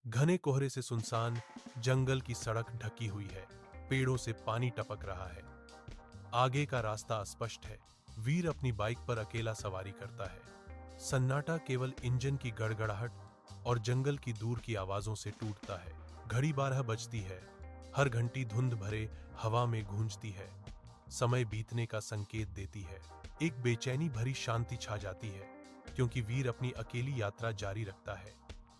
घने कोहरे से सुनसान जंगल की सड़क ढकी हुई है। पेड़ों से पानी टपक रहा है। आगे का रास्ता अस्पष्ट है। वीर अपनी बाइक पर अकेला सवारी करता है। सन्नाटा केवल इंजन की गड़गड़ाहट और जंगल की दूर की आवाजों से टूटता है। घड़ी 12 बजती है। हर घंटी धुंध भरे हवा में गूंजती है, समय बीतने का संकेत देती है। एक बेचैनी भरी शांति छा जाती है, क्योंकि वीर अपनी अकेली यात्रा जारी रखता है,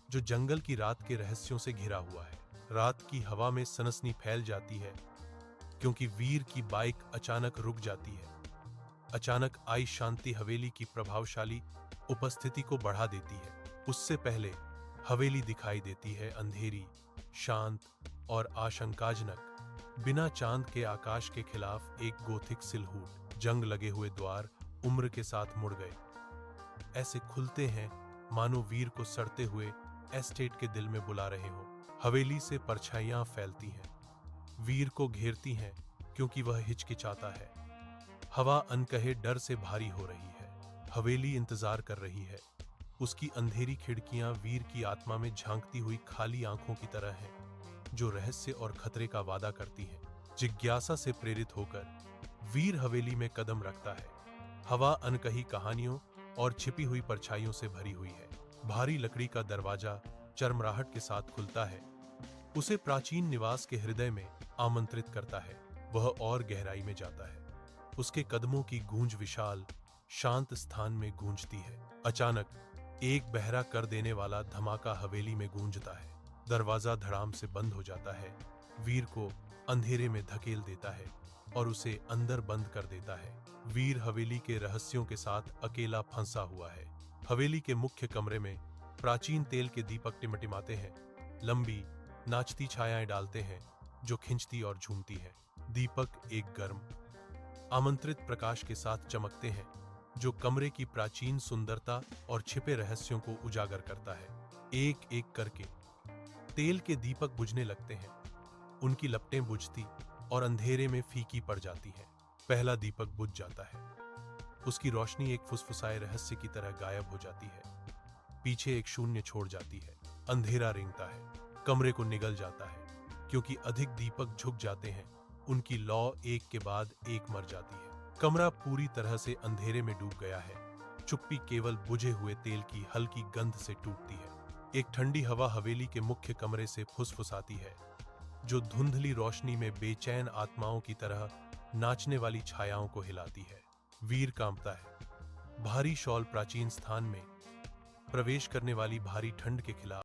जो जंगल की रात के रहस्यों से घिरा हुआ है। रात की हवा में सनसनी फैल जाती है, क्योंकि वीर की बाइक अचानक रुक जाती है। अचानक आई शांति हवेली की प्रभावशाली उपस्थिति को बढ़ा देती है। उससे पहले हवेली दिखाई देती है अंधेरी, शांत और आशंकाजनक। बिना चांद के आकाश के खिलाफ एक गोथिक सिलहूट। जंग लगे हुए द्वार उम्र के साथ मुड़ गए। ऐसे खुलते हैं मानो वीर को सड़ते हुए एस्टेट के दिल में बुला रहे हो। हवेली से परछाइयां फैलती हैं, वीर को घेरती हैं, क्योंकि वह हिचकिचाता है। हवा अनकहे डर से भारी हो रही है। हवेली इंतजार कर रही है। उसकी अंधेरी खिड़कियां वीर की आत्मा में झांकती हुई खाली आंखों की तरह हैं, जो रहस्य और खतरे का वादा करती हैं। जिज्ञासा से प्रेरित होकर वीर हवेली में कदम रखता है। हवा अनकही कहानियों और छिपी हुई परछाइयों से भरी हुई है। भारी लकड़ी का दरवाजा चरमराहट के साथ खुलता है, उसे प्राचीन निवास के हृदय में आमंत्रित करता है। वह और गहराई में जाता है। उसके कदमों की गूंज विशाल शांत स्थान में गूंजती है। अचानक एक बहरा कर देने वाला धमाका हवेली में गूंजता है। दरवाजा धड़ाम से बंद हो जाता है, वीर को अंधेरे में धकेल देता है और उसे अंदर बंद कर देता है। वीर हवेली के रहस्यों के साथ अकेला फंसा हुआ है। हवेली के मुख्य कमरे में प्राचीन तेल के दीपक टिमटिमाते हैं, लंबी नाचती छायाएं डालते हैं, जो खिंचती और झूमती हैं। दीपक एक गर्म आमंत्रित प्रकाश के साथ चमकते हैं, जो कमरे की प्राचीन सुंदरता और छिपे रहस्यों को उजागर करता है। एक एक करके तेल के दीपक बुझने लगते हैं, उनकी लपटें बुझती और अंधेरे में फीकी पड़ जाती हैं। पहला दीपक बुझ जाता है, उसकी रोशनी एक फुसफुसाए रहस्य की तरह गायब हो जाती है। पीछे एक शून्य छोड़ जाती है। अंधेरा रेंगता है, कमरे को निगल जाता है, क्योंकि अधिक दीपक झुक जाते हैं, उनकी लौ एक के बाद एक मर जाती है। कमरा पूरी तरह से अंधेरे में डूब गया है। चुप्पी केवल बुझे हुए तेल की हल्की गंध से टूटती है। एक ठंडी हवा हवेली के मुख्य कमरे से फुसफुसाती है, जो धुंधली रोशनी में बेचैन आत्माओं की तरह नाचने वाली छायाओं को हिलाती है। वीर कांपता है। भारी शॉल प्राचीन स्थान में प्रवेश करने वाली भारी ठंड के खिलाफ